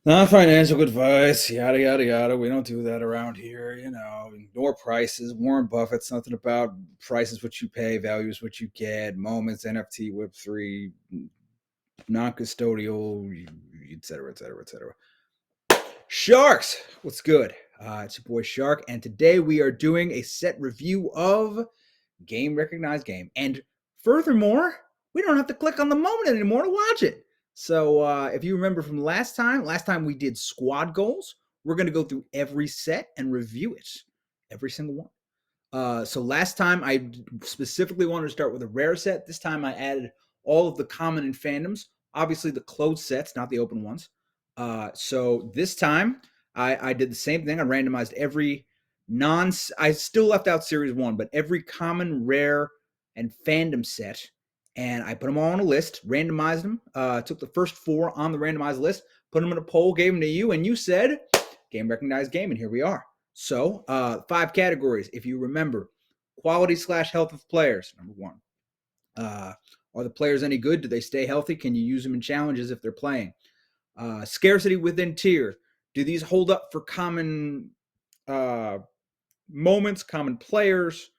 Not financial advice, yada, yada, yada. We don't do that around here, Ignore prices. Warren Buffett's nothing about prices, what you pay, values, what you get, moments, NFT, Web3, non custodial, et cetera, et cetera, et cetera. Sharks, what's good? It's your boy Shark, and today we are doing a set review of Game Recognized Game. And furthermore, we don't have to click on the moment anymore to watch it. So if you remember from last time we did squad goals. We're going to go through every set and review it, every single one. So last time I specifically wanted to start with a rare set. This time I added all of the common and fandoms, obviously the closed sets, not the open ones. So this time I did the same thing. I randomized every non. I still left out series one, but every common, rare, and fandom set, and I put them all on a list, randomized them. Took the first four on the randomized list, put them in a poll, gave them to you, and you said game recognized game, and here we are. So, five categories, if you remember: quality / health of players, number one. Are the players any good? Do they stay healthy? Can you use them in challenges if they're playing? Scarcity within tier. Do these hold up for common uh, moments, common players?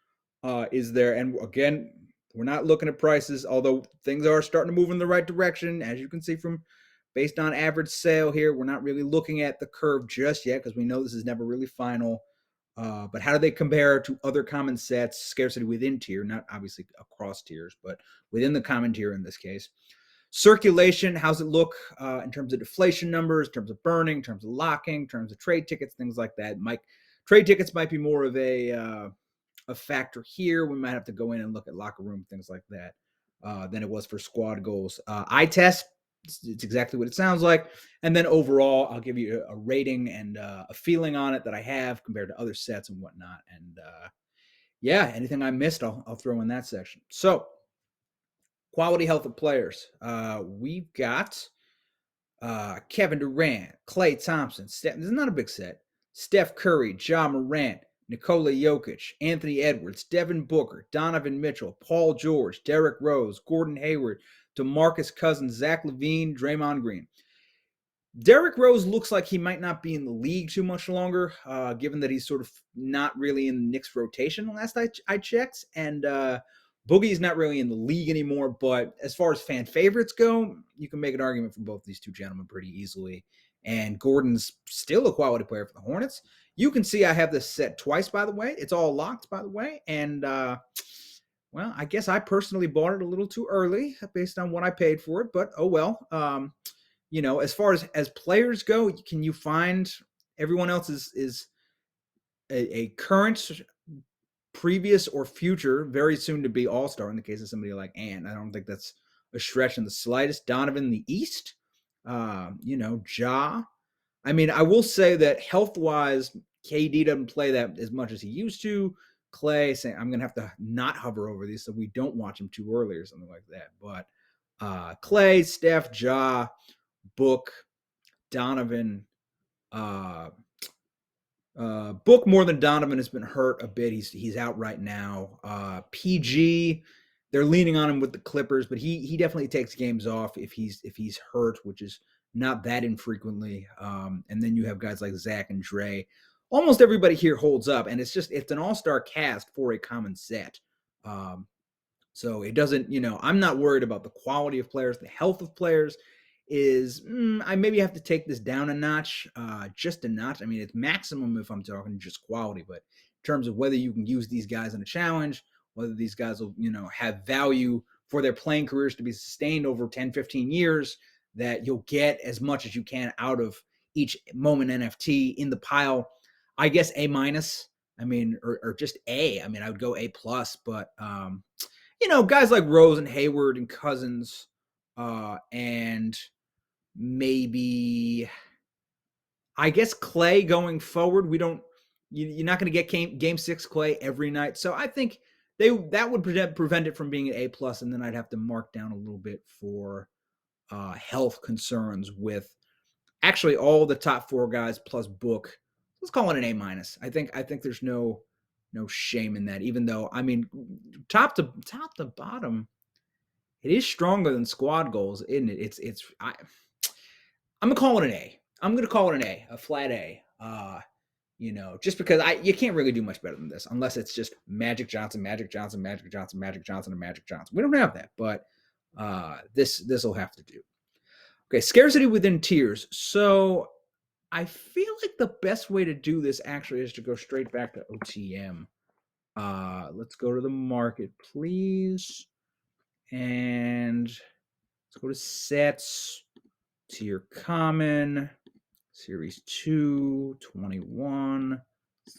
Is there, and again, we're not looking at prices, although things are starting to move in the right direction, as you can see from based on average sale here. We're not really looking at the curve just yet because we know this is never really final. But how do they compare to other common sets? Scarcity within tier, not obviously across tiers, but within the common tier in this case. Circulation, how's it look in terms of deflation numbers, in terms of burning, in terms of locking, in terms of trade tickets, things like that. Trade tickets might be more of a factor here. We might have to go in and look at locker room, things like that, than it was for squad goals. Eye test, it's exactly what it sounds like. And then overall, I'll give you a rating and a feeling on it that I have compared to other sets and whatnot. And yeah, anything I missed, I'll throw in that section. So, quality health of players. We've got Kevin Durant, Klay Thompson. This is not a big set. Steph Curry, Ja Morant, Nikola Jokic, Anthony Edwards, Devin Booker, Donovan Mitchell, Paul George, Derrick Rose, Gordon Hayward, DeMarcus Cousins, Zach LaVine, Draymond Green. Derrick Rose looks like he might not be in the league too much longer, given that he's sort of not really in the Knicks rotation last I checked. And Boogie's not really in the league anymore. But as far as fan favorites go, you can make an argument for both these two gentlemen pretty easily. And Gordon's still a quality player for the Hornets. You can see I have this set twice, by the way. It's all locked, by the way. And, well, I guess I personally bought it a little too early based on what I paid for it. But oh well. As far as players go, can you find everyone else is a current, previous, or future, very soon to be all star in the case of somebody like Ant. I don't think that's a stretch in the slightest. Donovan in the East, Ja. I mean, I will say that health wise, KD doesn't play that as much as he used to. Klay, saying I'm gonna have to not hover over these so we don't watch him too early or something like that. But Klay, Steph, Ja, Book, Donovan, uh, Book more than Donovan has been hurt a bit. He's out right now. PG, they're leaning on him with the Clippers, but he definitely takes games off if he's hurt, which is not that infrequently. And then you have guys like Zach and Dre. Almost everybody here holds up, and it's an all-star cast for a common set. So it doesn't, I'm not worried about the quality of players, the health of players is I maybe have to take this down a notch, just a notch. I mean, it's maximum if I'm talking just quality, but in terms of whether you can use these guys in a challenge, whether these guys will, have value for their playing careers to be sustained over 10, 15 years, that you'll get as much as you can out of each moment NFT in the pile. I guess A minus. I mean, or just A. I mean, I would go A plus, but guys like Rose and Hayward and Cousins, and maybe I guess Klay going forward. You're not going to get game 6 Klay every night, so I think that would prevent it from being an A plus, and then I'd have to mark down a little bit for health concerns with actually all the top 4 guys plus Book. Let's call it an A minus. I think there's no shame in that, even though I mean top to bottom, it is stronger than squad goals, isn't it? I'm gonna call it an A. I'm gonna call it an A, a flat A. Just because you can't really do much better than this unless it's just Magic Johnson, Magic Johnson, Magic Johnson, Magic Johnson, and Magic Johnson. We don't have that, but this will have to do. Okay, scarcity within tiers. So I feel like the best way to do this actually is to go straight back to OTM. Let's go to the market, please. And let's go to sets, tier common, series 2, 21,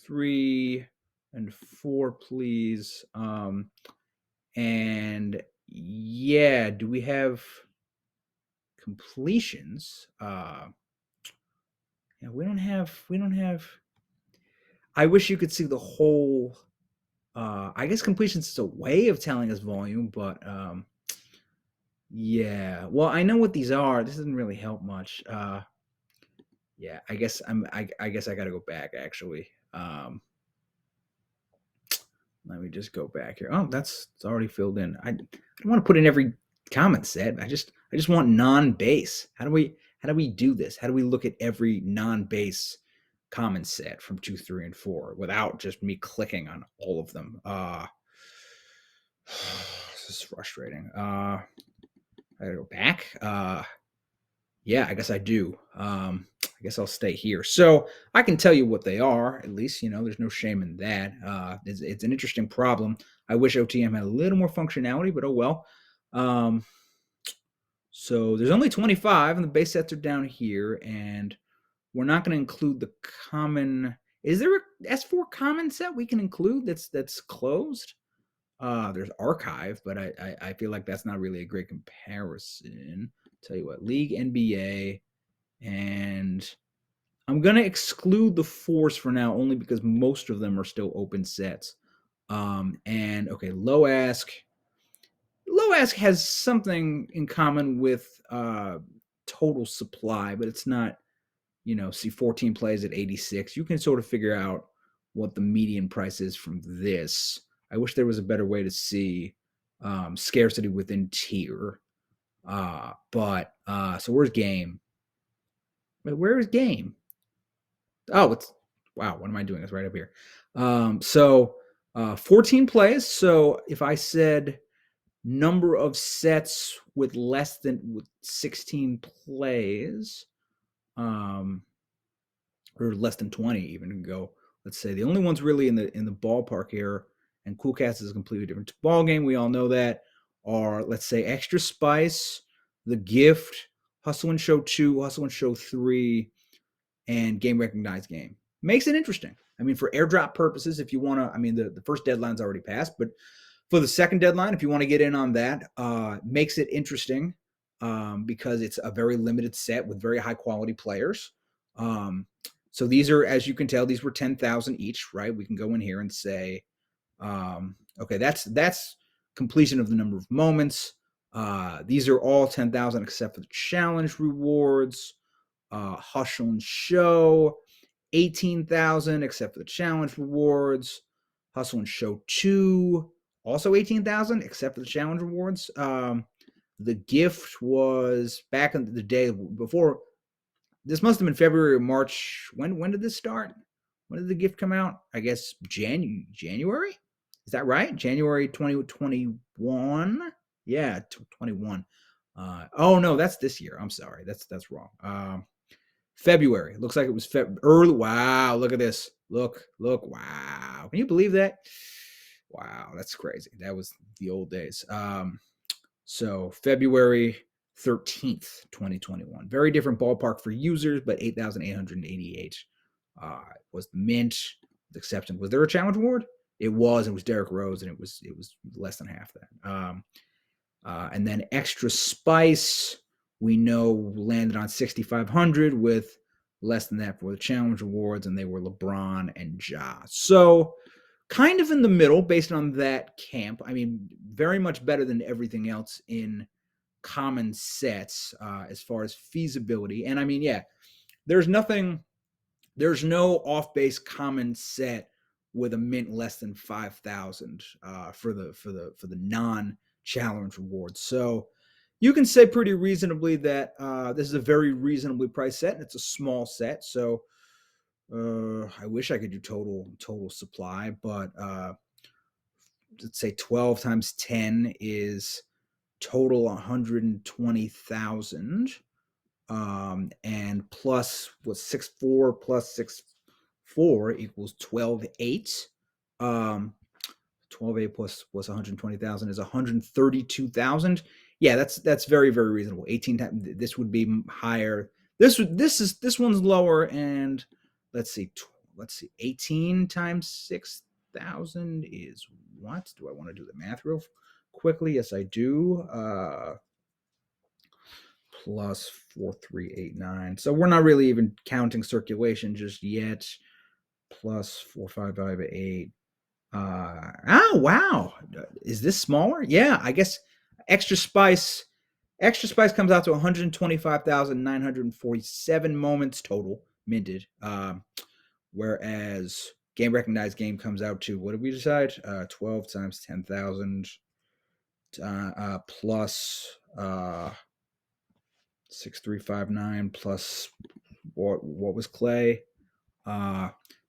3, and 4, please. And yeah, do we have completions? Yeah, we don't have. I wish you could see the whole. I guess completions is a way of telling us volume, but yeah. Well, I know what these are. This doesn't really help much. Yeah, I guess I guess I got to go back actually. Let me just go back here. Oh, it's already filled in. I don't want to put in every comment set. I just want non-base. How do we do this? How do we look at every non-base comment set from 2, 3, and 4 without just me clicking on all of them? This is frustrating. I gotta go back. Yeah, I guess I do. I guess I'll stay here. So I can tell you what they are, at least, there's no shame in that. It's an interesting problem. I wish OTM had a little more functionality, but oh well. So there's only 25, and the base sets are down here, and we're not going to include the common. Is there a S4 common set we can include that's closed? There's archive, but I feel like that's not really a great comparison. Tell you what, League, NBA, and I'm gonna exclude the fours for now, only because most of them are still open sets. And okay, low ask has something in common with total supply, but it's not. See 14 plays at 86. You can sort of figure out what the median price is from this. I wish there was a better way to see scarcity within tier. But so where's game? Wait, where is game? Oh, it's wow. What am I doing? It's right up here. So 14 plays. So if I said number of sets with less than 16 plays, or less than 20 even go. Let's say the only ones really in the ballpark here, and Coolcast is a completely different ball game. We all know that. Are, let's say, Extra Spice, The Gift, Hustle and Show 2, Hustle and Show 3, and Game Recognized Game. Makes it interesting. I mean, for airdrop purposes, if you want to, I mean, the first deadline's already passed, but for the second deadline, if you want to get in on that, makes it interesting because it's a very limited set with very high quality players. So these are, as you can tell, these were 10,000 each, right? We can go in here and say, okay, that's completion of the number of moments. These are all 10,000 except for the challenge rewards. Hustle and Show, 18,000 except for the challenge rewards. Hustle and Show 2, also 18,000 except for the challenge rewards. The Gift was back in the day before. This must have been February or March. When did this start? When did The Gift come out? I guess January? Is that right? January 2021? Yeah, 21. Oh no, that's this year. I'm sorry. That's wrong. February. Looks like it was early. Wow, look at this. Look. Wow. Can you believe that? Wow, that's crazy. That was the old days. So February 13th, 2021. Very different ballpark for users, but 8,888 was the mint. The exception. Was there a challenge award? It was. It was Derrick Rose, and it was less than half that. And then Extra Spice, we know, landed on 6,500 with less than that for the challenge awards, and they were LeBron and Ja. So kind of in the middle based on that camp. I mean, very much better than everything else in common sets as far as feasibility. And I mean, yeah, there's no off-base common set with a mint less than 5,000 for the non-challenge rewards. So you can say pretty reasonably that this is a very reasonably priced set, and it's a small set. So I wish I could do total supply, but let's say 12 times 10 is total 120,000. And plus what 6.4 plus 6.4 equals 12.8. 12.8 plus 120,000 is 132,000. Yeah, that's very very reasonable. 18 times this would be higher. This one's lower, and let's see 18 times 6,000 is what? Do I want to do the math real quickly? Yes, I do. Plus 4,389. So we're not really even counting circulation just yet. Plus 4,558. Oh wow, is this smaller? Yeah, I guess extra spice. Extra spice comes out to 125,947 moments total minted. Whereas game recognized game comes out to, what did we decide? 12 times 10,000 plus 6,359 plus what was Clay?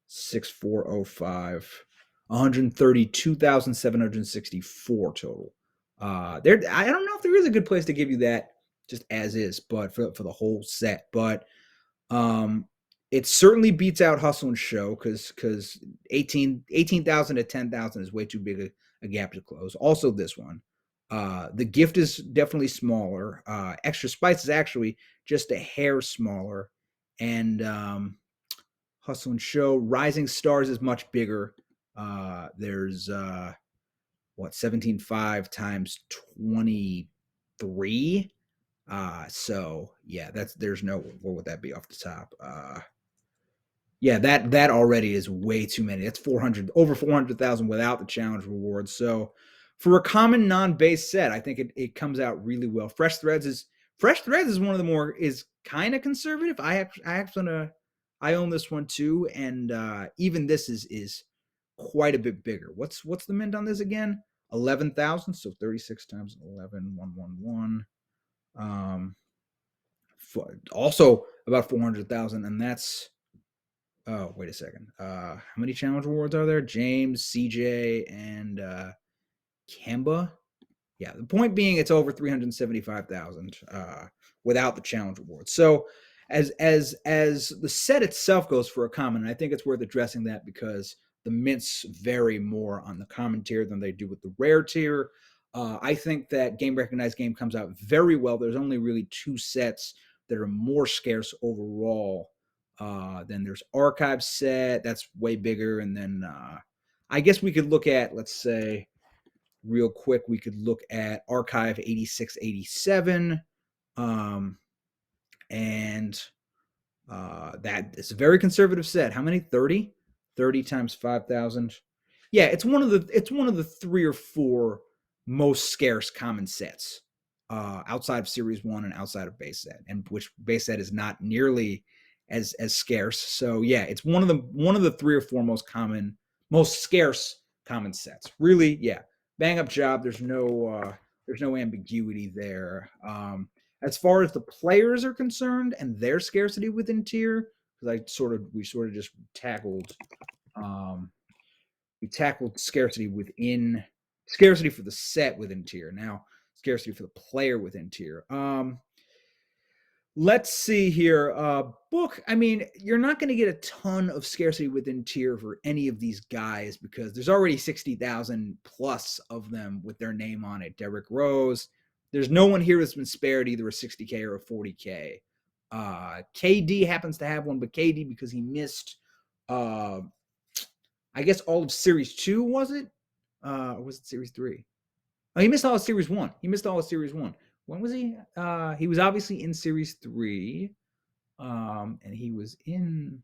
6,405. 132,764 total. There, I don't know if there is a good place to give you that just as is, but for the whole set. But it certainly beats out Hustle and Show because 18,000 to 10,000 is way too big a gap to close. Also, this one. The gift is definitely smaller. Extra Spice is actually just a hair smaller, and Hustle and Show Rising Stars is much bigger. There's 17.5 times 23. So yeah, there's no, what would that be off the top? Yeah, that already is way too many. That's over 400,000 without the challenge rewards. So for a common non-base set, I think it comes out really well. Fresh Threads is one of the more, is kind of conservative. I own this one too, and even this is quite a bit bigger. What's the mint on this again? 11,000, so 36 times 11, 111. Also about 400,000, and that's, oh, wait a second. How many challenge rewards are there? James, CJ, and Kemba. Yeah, the point being, it's over 375,000 without the challenge rewards. So as the set itself goes for a common, I think it's worth addressing that because the mints vary more on the common tier than they do with the rare tier. I think that Game Recognized Game comes out very well. There's only really two sets that are more scarce overall. Then there's Archive set, that's way bigger, and then I guess we could look at, let's say, real quick, we could look at Archive 8687, and that is a very conservative set. How many? 30 times 5,000. Yeah, it's one of the 3 or 4 most scarce common sets outside of Series 1 and outside of base set, and which base set is not nearly as scarce. So yeah, it's one of the 3 or 4 most scarce common sets. Really, yeah, bang up job. There's no ambiguity there. As far as the players are concerned and their scarcity within tier, because we sort of just tackled scarcity for the set within tier. Now scarcity for the player within tier. Let's see here. Book, I mean, you're not going to get a ton of scarcity within tier for any of these guys because there's already 60,000 plus of them with their name on it. Derrick Rose. There's no one here that's been spared either a 60K or a 40K. KD happens to have one, but KD, because he missed, I guess, all of Series 2, was it? Or was it Series 3? Oh, he missed all of Series 1. When was he? He was obviously in Series 3. And he was in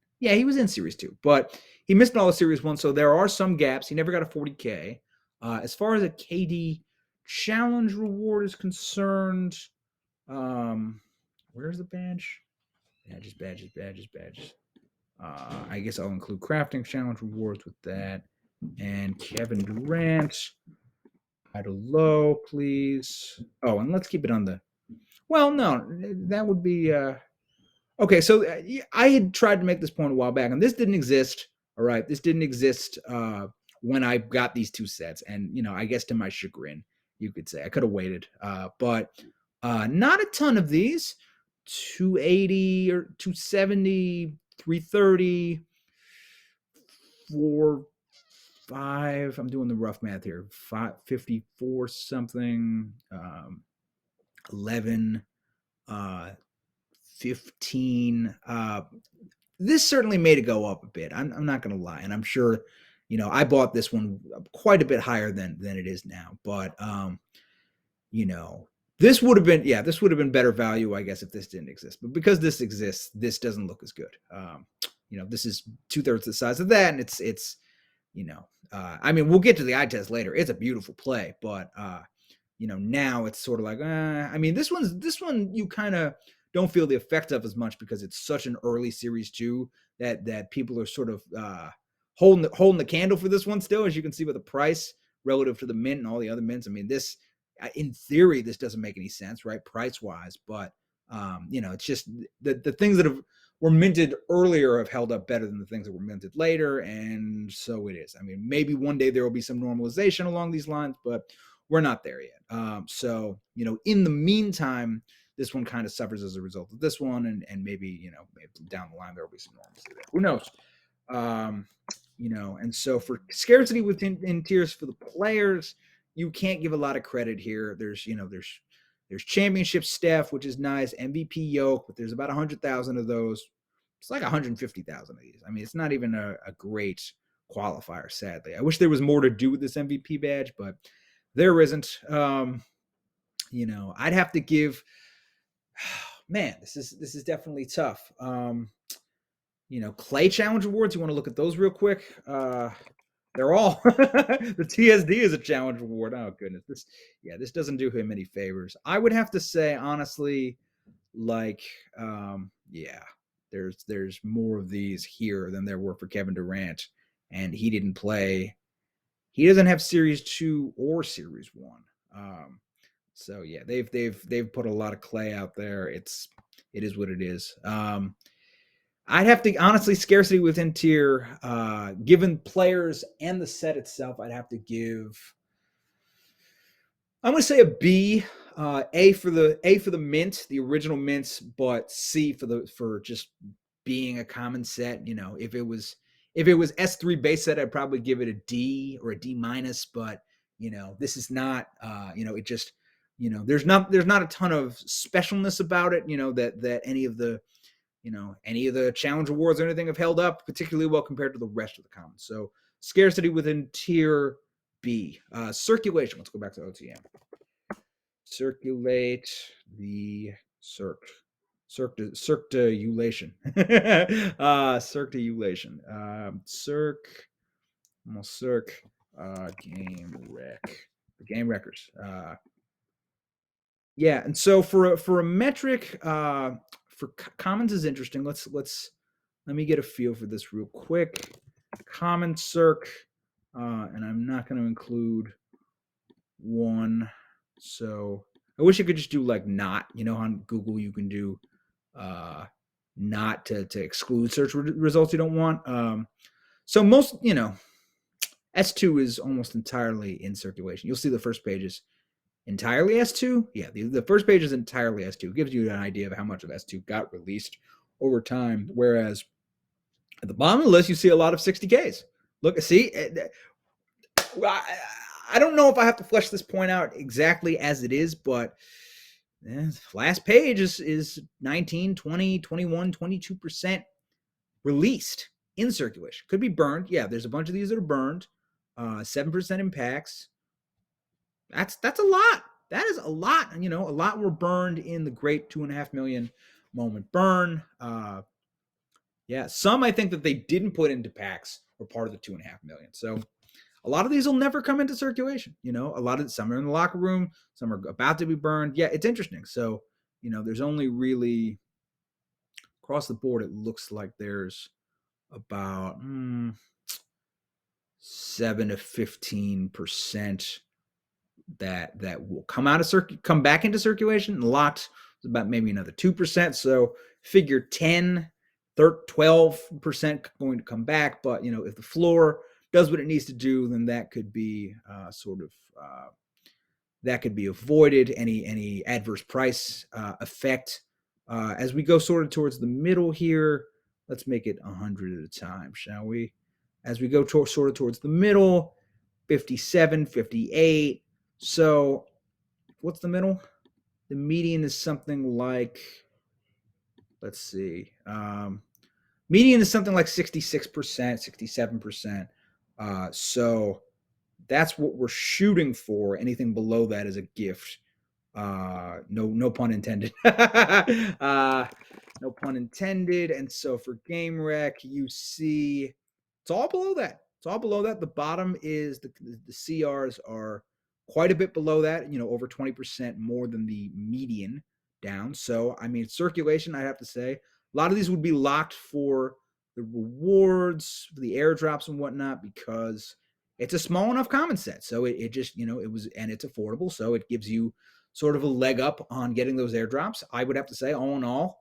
Series 2, but he missed all of Series 1, so there are some gaps. He never got a 40K. As far as a KD challenge reward is concerned, where's the badge? Badges. I guess I'll include crafting challenge rewards with that. And Kevin Durant, idle low, please. Oh, and let's keep it on the Well, no, that would be okay. So I had tried to make this point a while back, and this didn't exist. All right, this didn't exist when I got these two sets, and I guess to my chagrin, you could say I could have waited, but not a ton of these. 280 or 270, 330, 4, 5. I'm doing the rough math here. 54 something, 11, 15. This certainly made it go up a bit. I'm not going to lie, and I'm sure, I bought this one quite a bit higher than it is now. But you know, this would have been better value, I guess, if this didn't exist. But because this exists, this doesn't look as good. This is 2/3 the size of that, and it's I mean, we'll get to the eye test later. It's a beautiful play, but now it's sort of like, I mean, this one you kind of don't feel the effect of as much because it's such an early series too that people are sort of holding the candle for this one still, as you can see with the price relative to the mint and all the other mints. I mean, this in theory this doesn't make any sense, right, price wise, but it's just the things that were minted earlier have held up better than the things that were minted later, and so it is. I mean, maybe one day there will be some normalization along these lines, but we're not there yet. So in the meantime, this one kind of suffers as a result of this one, and maybe maybe down the line there will be some normalcy there. Who knows? And so for scarcity within tiers for the players, you can't give a lot of credit here. There's championship Steph, which is nice, MVP Yoke, but there's about 100,000 of those. It's like 150,000 of these. I mean, it's not even a great qualifier, sadly. I wish there was more to do with this MVP badge, but there isn't. I'd have to give. Man, this is definitely tough. Clay Challenge Awards. You want to look at those real quick? They're all the TSD is a challenge award. Oh goodness, this doesn't do him any favors. I would have to say honestly, like, there's more of these here than there were for Kevin Durant, and he didn't play. He doesn't have Series 2 or Series 1. So yeah, they've put a lot of Clay out there. It is what it is. I'd have to honestly, scarcity within tier, given players and the set itself, I'd have to give. I'm going to say a B, A for the mint, the original mints, but C for just being a common set. If it was S3 base set, I'd probably give it a D or a D minus. But this is not. It just there's not a ton of specialness about it. That any of the challenge awards or anything have held up particularly well compared to the rest of the commons. So scarcity within tier B. Circulation. Let's go back to OTM. Circulate the circ. Circulation. Circulation. Game records. Yeah, and so for a metric, for commons is interesting. Let me get a feel for this real quick. Common circ, and I'm not going to include one. So I wish I could just do like not. On Google you can do not to exclude search results you don't want. So most S2 is almost entirely in circulation. You'll see the first pages entirely S2. Yeah, the first page is entirely S2. It gives you an idea of how much of S2 got released over time. Whereas at the bottom of the list, you see a lot of 60Ks. Look, see, I don't know if I have to flesh this point out exactly as it is, but last page is 19, 20, 21, 22% released in circulation. Could be burned. Yeah, there's a bunch of these that are burned. 7% in packs. That's a lot. That is a lot. A lot were burned in the great 2.5 million moment burn. Yeah, some I think that they didn't put into packs were part of the 2.5 million. So a lot of these will never come into circulation. A lot of some are in the locker room, some are about to be burned. Yeah, it's interesting. So there's only really across the board. It looks like there's about 7 to 15% that will come back into circulation. Locked It's about maybe another 2%. So figure 10, 12% going to come back. But, if the floor does what it needs to do, then that could be that could be avoided, any adverse price effect. As we go sort of towards the middle here, let's make it 100 at a time, shall we? As we go sort of towards the middle, 57, 58. So what's the middle? The median is something like, let's see, median is something like 66%, 67%. So that's what we're shooting for. Anything below that is a gift. No pun intended. No pun intended. And so for Game Rec, you see it's all below that. It's all below that. The bottom is the CRs are quite a bit below that, over 20% more than the median down. So, I mean, circulation, I have to say, a lot of these would be locked for the rewards, for the airdrops and whatnot, because it's a small enough common set. So it just, it was, and it's affordable. So it gives you sort of a leg up on getting those airdrops. I would have to say, all in all,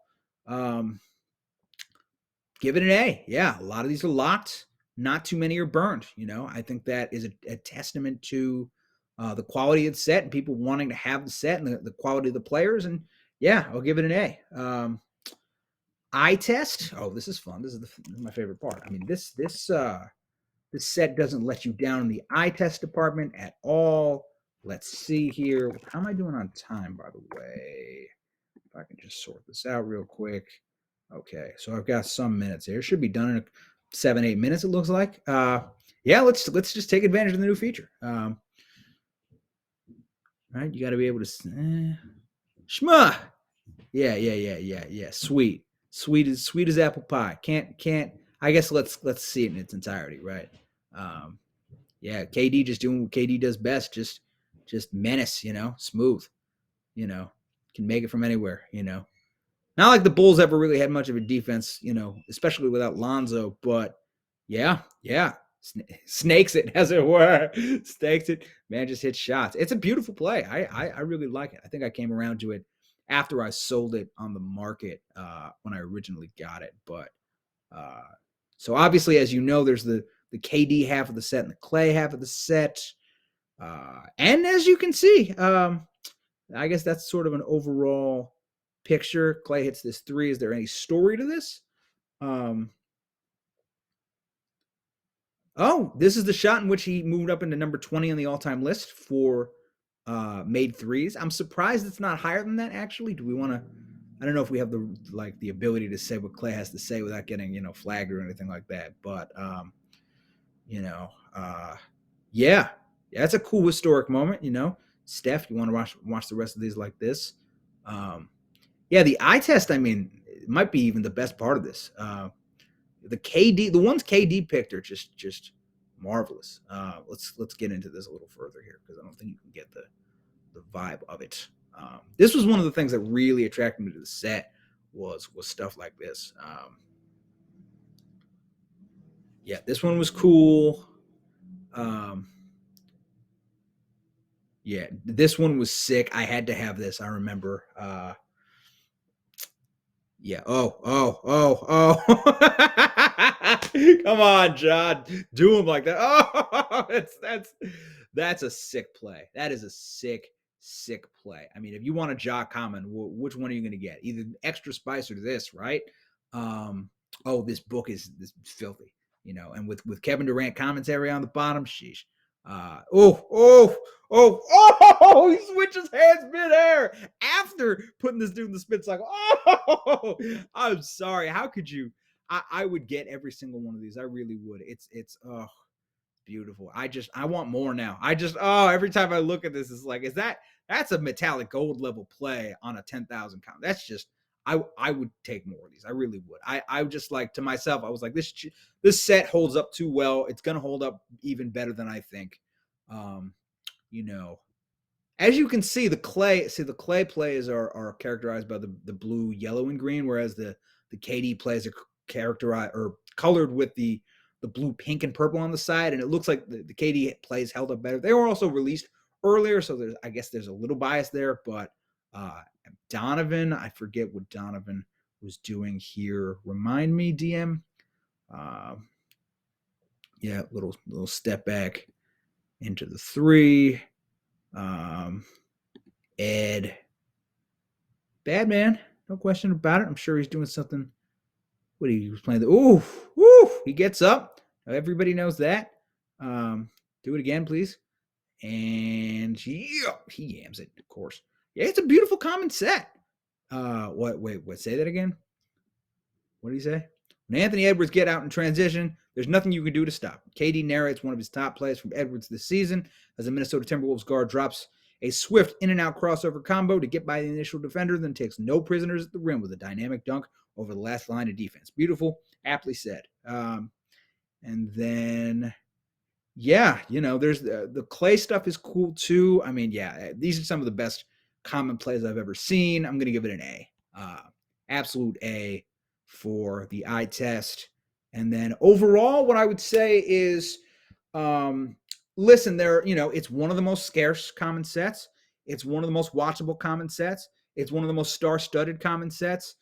give it an A. Yeah, a lot of these are locked. Not too many are burned. I think that is a testament to the quality of the set and people wanting to have the set and the quality of the players. And yeah, I'll give it an A. Eye test. Oh, this is fun. This is my favorite part. I mean, this set doesn't let you down in the eye test department at all. Let's see here. How am I doing on time, by the way? If I can just sort this out real quick. Okay, so I've got some minutes here. Should be done in 7-8 minutes, it looks like. Yeah, let's just take advantage of the new feature. Right, you got to be able to. Shma. Yeah. Sweet as apple pie. Can't. I guess let's see it in its entirety, right? Yeah, KD just doing what KD does best. Just menace, smooth, can make it from anywhere, Not like the Bulls ever really had much of a defense, especially without Lonzo, but yeah. Snakes it, as it were. Snakes it. Man, just hits shots. It's a beautiful play. I really like it. I think I came around to it after I sold it on the market when I originally got it. But so obviously, as you know, there's the KD half of the set and the Clay half of the set. And as you can see, I guess that's sort of an overall picture. Clay hits this 3. Is there any story to this? This is the shot in which he moved up into number 20 on the all-time list for made threes. I'm surprised it's not higher than that, actually. Do we want to... I don't know if we have the ability to say what Clay has to say without getting, flagged or anything like that. But, yeah, it's a cool historic moment, Steph, you want to watch the rest of these like this? Yeah, the eye test, I mean, it might be even the best part of this. The ones KD picked are just marvelous. Let's get into this a little further here because I don't think you can get the vibe of it. This was one of the things that really attracted me to the set was stuff like this. Yeah, this one was cool. Yeah, this one was sick. I had to have this. I remember. Yeah. Oh. Come on, John. Do him like that. Oh, that's a sick play. That is a sick play. I mean, if you want a Ja comment, which one are you going to get? Either Extra Spice or this, right? This book is filthy, and with Kevin Durant commentary on the bottom, sheesh. He switches hands midair after putting this dude in the spin cycle. Oh, I'm sorry. How could you? I would get every single one of these. I really would. It's beautiful. I want more now. Every time I look at this, it's like, that's a metallic gold level play on a 10,000 count. That's just, I would take more of these. I really would. I just like to myself, I was like, this set holds up too well. It's going to hold up even better than I think. As you can see, the clay plays are characterized by the blue, yellow, and green, whereas the KD plays are characterized or colored with the blue, pink, and purple on the side. And it looks like the KD plays held up better. They were also released earlier, so I guess there's a little bias there, but Donovan, I forget what Donovan was doing here. Remind me, DM. Yeah, little step back into the 3. Ed, bad man, no question about it. I'm sure he's doing something. What he was playing? Ooh, woo! He gets up. Everybody knows that. Do it again, please. And yeah, he yams it, of course. Yeah, it's a beautiful common set. What? Say that again. What did he say? When Anthony Edwards get out in transition, there's nothing you can do to stop. KD narrates one of his top plays from Edwards this season as a Minnesota Timberwolves guard drops a swift in and out crossover combo to get by the initial defender, then takes no prisoners at the rim with a dynamic dunk over the last line of defense. Beautiful, aptly said. And then, yeah, there's the Clay stuff is cool too. I mean, yeah, these are some of the best common plays I've ever seen. I'm going to give it an A. Absolute A for the eye test. And then overall, what I would say is, listen, it's one of the most scarce common sets. It's one of the most watchable common sets. It's one of the most star-studded common sets.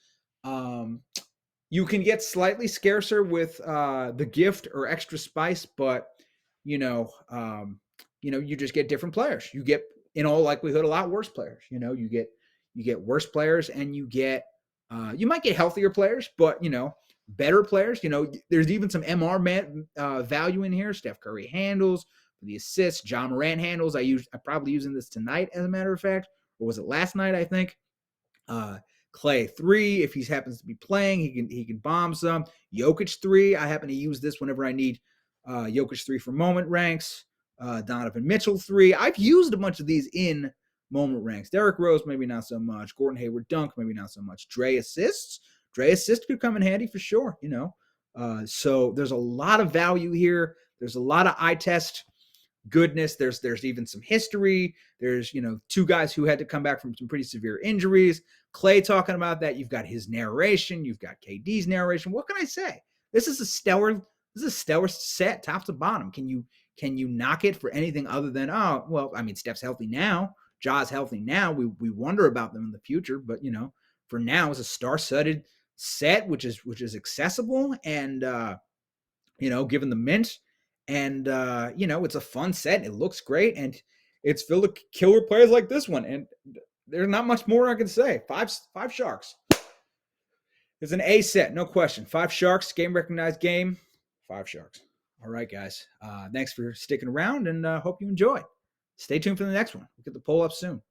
You can get slightly scarcer with the gift or extra spice, but you just get different players. You get, in all likelihood, a lot worse players. You get worse players, and you might get healthier players, but better players. There's even some MR value in here. Steph Curry handles for the assists. John Morant handles. I'm probably using this tonight, as a matter of fact, or was it last night? I think. Clay 3, if he happens to be playing, he can bomb some. Jokic 3, I happen to use this whenever I need Jokic 3 for moment ranks. Donovan Mitchell 3. I've used a bunch of these in moment ranks. Derrick Rose, maybe not so much. Gordon Hayward dunk, maybe not so much. Dre assists could come in handy for sure, So there's a lot of value here. There's a lot of eye test goodness. There's even some history. There's, two guys who had to come back from some pretty severe injuries. Clay talking about that. You've got his narration. You've got KD's narration. What can I say? This is a stellar set, top to bottom. Can you knock it for anything other than, Steph's healthy now. Ja's healthy now. We wonder about them in the future, but for now, it's a star-studded set, which is accessible and given the mint, and it's a fun set. It looks great, and it's filled with killer players like this one. And there's not much more I can say. Five Sharks. It's an A set, no question. 5 Sharks, game recognized game. 5 Sharks. All right, guys. Thanks for sticking around, and hope you enjoy. Stay tuned for the next one. We'll get the poll up soon.